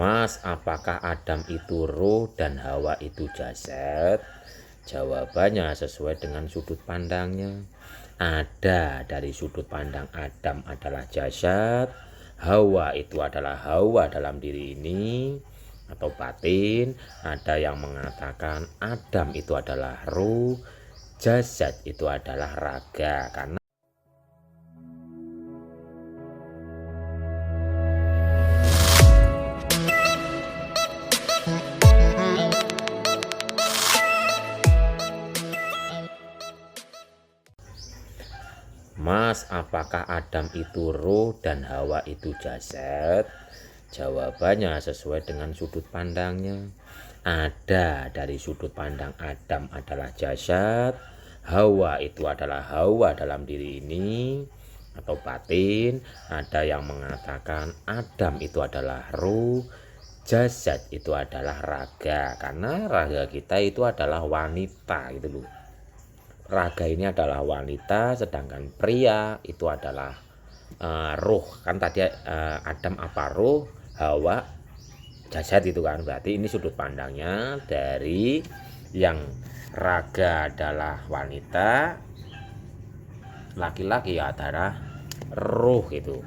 Mas, apakah Adam itu ruh dan Hawa itu jasad? Jawabannya sesuai dengan sudut pandangnya. Ada dari sudut pandang Adam adalah jasad, Hawa itu adalah Hawa dalam diri ini atau batin. Ada yang mengatakan Adam itu adalah ruh, jasad itu adalah raga. Karena Mas, apakah Adam itu ruh dan Hawa itu jasad? Jawabannya sesuai dengan sudut pandangnya. Ada dari sudut pandang Adam adalah jasad, Hawa itu adalah Hawa dalam diri ini atau batin. Ada yang mengatakan Adam itu adalah ruh, jasad itu adalah raga. Karena raga kita itu adalah wanita gitu loh. Raga ini adalah wanita, sedangkan pria itu adalah ruh. Kan tadi Adam apa ruh, Hawa jasad itu kan. Berarti ini sudut pandangnya dari yang raga adalah wanita, laki-laki adalah ruh gitu.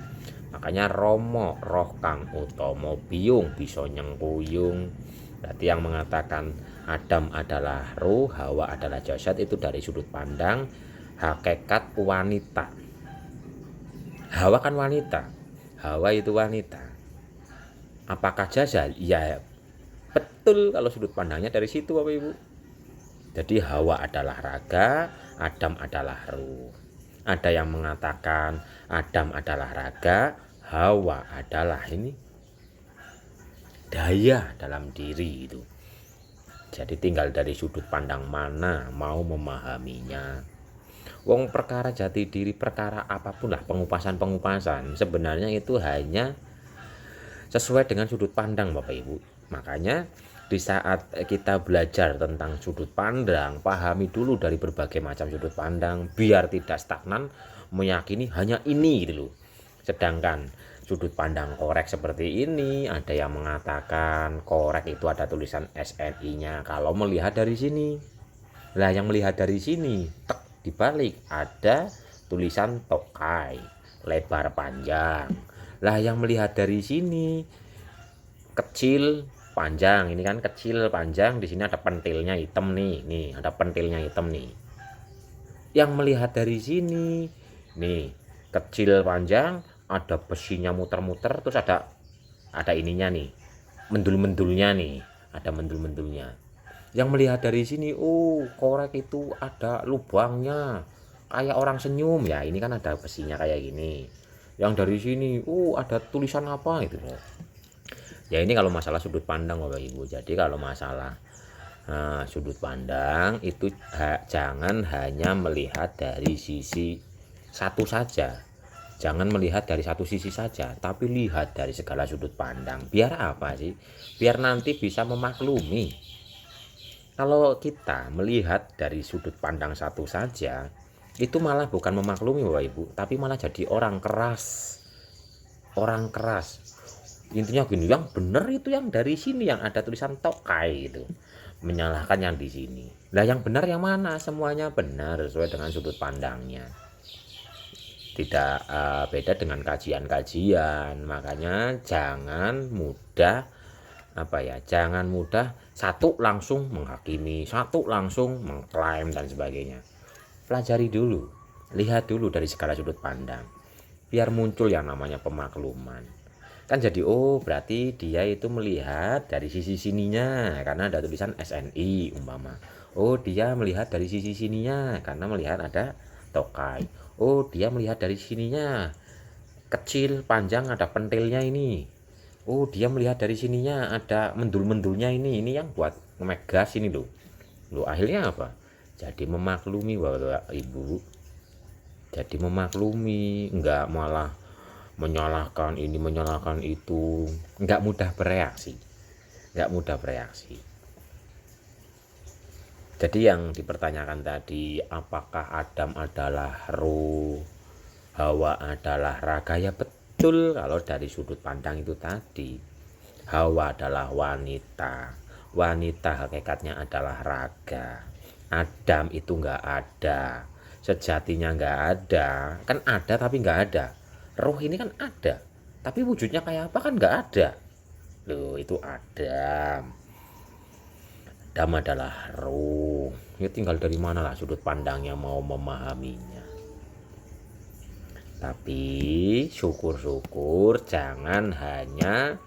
Makanya Romo roh kang utama biyung bisa nyengkuyung. Berarti yang mengatakan Adam adalah ruh, Hawa adalah jasad itu dari sudut pandang hakikat wanita. Hawa kan wanita, Hawa itu wanita. Apakah jasad? Ya betul kalau sudut pandangnya dari situ Bapak Ibu. Jadi Hawa adalah raga, Adam adalah ruh. Ada yang mengatakan Adam adalah raga, Hawa adalah ini daya dalam diri itu. Jadi tinggal dari sudut pandang mana mau memahaminya. Wong perkara jati diri, perkara apapun lah, pengupasan sebenarnya itu hanya sesuai dengan sudut pandang Bapak Ibu. Makanya di saat kita belajar tentang sudut pandang, pahami dulu dari berbagai macam sudut pandang biar tidak stagnan meyakini hanya ini gitu loh. Sedangkan sudut pandang korek seperti ini, ada yang mengatakan korek itu ada tulisan SNI-nya kalau melihat dari sini. Lah yang melihat dari sini, tek, dibalik ada tulisan tokai, lebar panjang. Lah yang melihat dari sini kecil panjang, ini kan kecil panjang, di sini ada pentilnya hitam nih. Nih, ada pentilnya hitam nih. Yang melihat dari sini, nih, kecil panjang, ada besinya muter-muter, terus ada ininya nih, mendul-mendulnya nih, ada mendul-mendulnya. Yang melihat dari sini, oh korek itu ada lubangnya, kayak orang senyum ya. Ini kan ada besinya kayak gini. Yang dari sini, ada tulisan apa itu? Ya ini kalau masalah sudut pandang Bapak Ibu. Jadi kalau masalah sudut pandang itu jangan hanya melihat dari sisi satu saja. Jangan melihat dari satu sisi saja, tapi lihat dari segala sudut pandang. Biar apa sih? Biar nanti bisa memaklumi. Kalau kita melihat dari sudut pandang satu saja, itu malah bukan memaklumi Bapak Ibu, tapi malah jadi orang keras. Orang keras. Intinya gini, yang benar itu yang dari sini yang ada tulisan tokai itu. Menyalahkan yang di sini. Lah yang benar yang mana? Semuanya benar sesuai dengan sudut pandangnya. Tidak beda dengan kajian-kajian. Makanya jangan mudah jangan mudah satu langsung menghakimi, satu langsung mengklaim dan sebagainya. Pelajari dulu, lihat dulu dari segala sudut pandang, biar muncul yang namanya pemakluman. Kan jadi berarti dia itu melihat dari sisi sininya karena ada tulisan SNI umpama. Dia melihat dari sisi sininya karena melihat ada tokai. Dia melihat dari sininya kecil panjang ada pentilnya ini. Dia melihat dari sininya ada mendul-mendulnya ini yang buat ngegas ini loh. Akhirnya apa? Jadi memaklumi Bapak Ibu. Jadi memaklumi, enggak malah menyalahkan ini, menyalahkan itu, enggak mudah bereaksi. Enggak mudah bereaksi. Jadi yang dipertanyakan tadi, apakah Adam adalah ruh, Hawa adalah raga? Ya betul kalau dari sudut pandang itu tadi. Hawa adalah wanita. Wanita hakikatnya adalah raga. Adam itu nggak ada. Sejatinya nggak ada. Kan ada tapi nggak ada. Roh ini kan ada. Tapi wujudnya kayak apa kan nggak ada. Loh, itu Adam. Adam adalah roh. Ya tinggal dari mana lah sudut pandangnya mau memahaminya. Tapi syukur-syukur jangan hanya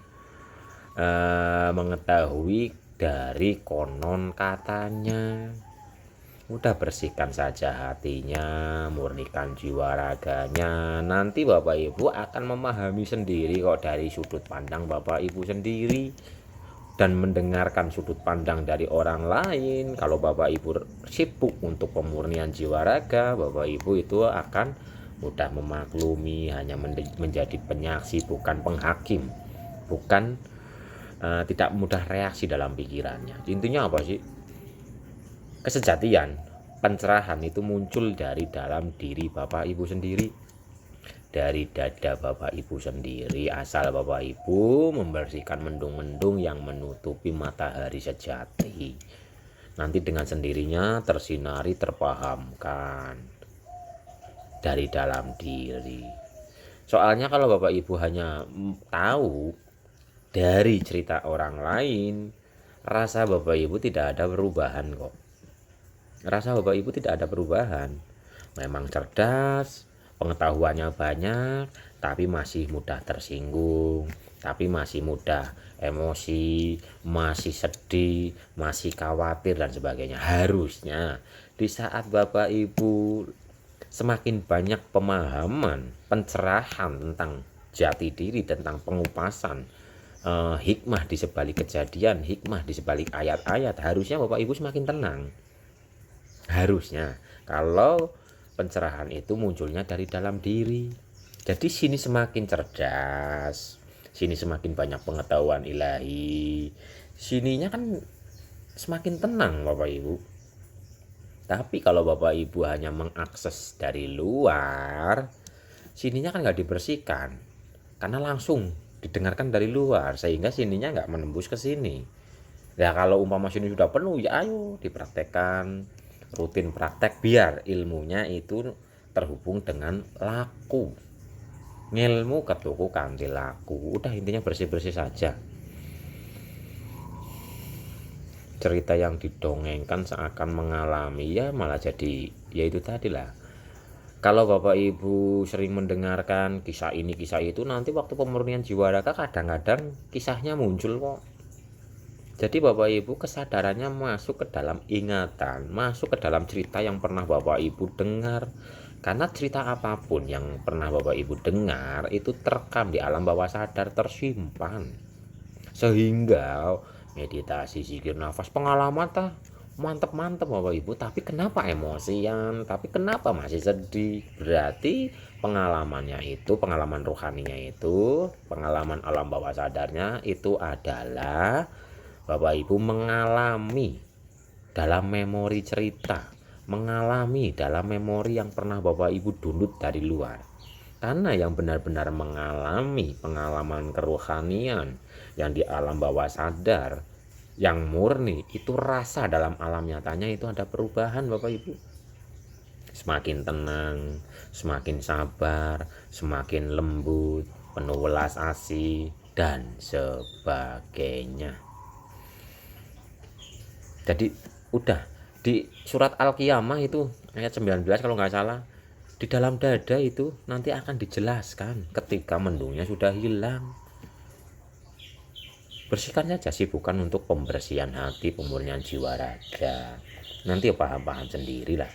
mengetahui dari konon katanya. Udah bersihkan saja hatinya, murnikan jiwa raganya. Nanti Bapak Ibu akan memahami sendiri kok dari sudut pandang Bapak Ibu sendiri. Dan mendengarkan sudut pandang dari orang lain. Kalau Bapak Ibu sibuk untuk pemurnian jiwa raga, Bapak Ibu itu akan mudah memaklumi, hanya menjadi penyaksi bukan penghakim, bukan tidak mudah reaksi dalam pikirannya. Intinya apa sih? Kesejatian, pencerahan itu muncul dari dalam diri Bapak Ibu sendiri, dari dada Bapak Ibu sendiri, asal Bapak Ibu membersihkan mendung-mendung yang menutupi matahari sejati. Nanti dengan sendirinya tersinari, terpahamkan dari dalam diri. Soalnya kalau Bapak Ibu hanya tahu dari cerita orang lain, rasa Bapak Ibu tidak ada perubahan kok. Rasa Bapak Ibu tidak ada perubahan. Memang cerdas, pengetahuannya banyak, tapi masih mudah tersinggung, tapi masih mudah emosi, masih sedih, masih khawatir dan sebagainya. Harusnya di saat Bapak Ibu semakin banyak pemahaman, pencerahan tentang jati diri, tentang pengupasan, hikmah di sebalik kejadian, hikmah di sebalik ayat-ayat, harusnya Bapak Ibu semakin tenang. Harusnya kalau pencerahan itu munculnya dari dalam diri. Jadi sini semakin cerdas, sini semakin banyak pengetahuan ilahi, sininya kan semakin tenang Bapak Ibu. Tapi kalau Bapak Ibu hanya mengakses dari luar, sininya kan nggak dibersihkan, karena langsung didengarkan dari luar, sehingga sininya nggak menembus ke sini. Ya kalau umpama sini sudah penuh, ya ayo dipraktekkan, rutin praktek biar ilmunya itu terhubung dengan laku. Ngilmu ketuku kanthi laku. Udah intinya bersih-bersih saja. Cerita yang didongengkan seakan mengalami, ya malah jadi ya itu tadi lah. Kalau Bapak Ibu sering mendengarkan kisah ini kisah itu, nanti waktu pemurnian jiwa raga kadang-kadang kisahnya muncul kok. Jadi Bapak Ibu kesadarannya masuk ke dalam ingatan, masuk ke dalam cerita yang pernah Bapak Ibu dengar. Karena cerita apapun yang pernah Bapak Ibu dengar itu terekam di alam bawah sadar, tersimpan. Sehingga meditasi, zikir, nafas, pengalaman mantep-mantep Bapak Ibu, tapi kenapa emosian, tapi kenapa masih sedih? Berarti pengalamannya itu, pengalaman rohaninya itu, pengalaman alam bawah sadarnya itu adalah Bapak Ibu mengalami dalam memori cerita, mengalami dalam memori yang pernah Bapak Ibu download dari luar. Karena yang benar-benar mengalami pengalaman kerohanian yang di alam bawah sadar, yang murni, itu rasa dalam alam nyatanya itu ada perubahan Bapak Ibu. Semakin tenang, semakin sabar, semakin lembut, penuh welas asih, dan sebagainya. Jadi udah di surat Al-Qiyamah itu ayat 19 kalau nggak salah, di dalam dada itu nanti akan dijelaskan ketika mendungnya sudah hilang. Bersihkan saja, bukan untuk pembersihan hati, pemurnian jiwa raga. Nanti paham-paham sendirilah.